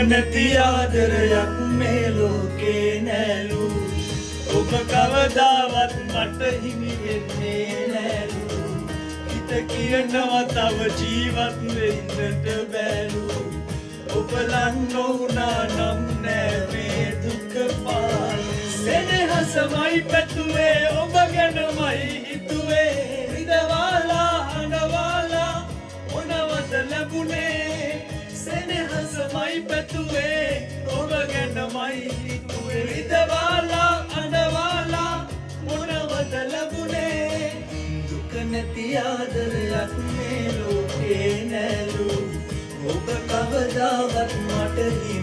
නැති ආදරයක් මේ ලෝකේ නෑලු ඔබ කවදාවත් මට හිමි වෙන්නේ නෑලු හිත කියනවා තව ජීවත් වෙන්නට බෑලු ඔබ ලං නොවුනා නම් නෑ මේ දුක පාල සෙනෙහසමයි පැතුවේ ඔබ ගැනමයි හිතුවේ විදවාලා හඬවාලා මොනවද ලැබුණේ සෙනෙහසමයි පැතුවේ ඔබ ගැනමයි හිතුවේ විදවාලා හඬවාලා මොනවද ලැබුණේ දුක නැති ආදරයක් මේ ලෝකේ නෑලු ඔබ කවදාවත් මට හිමි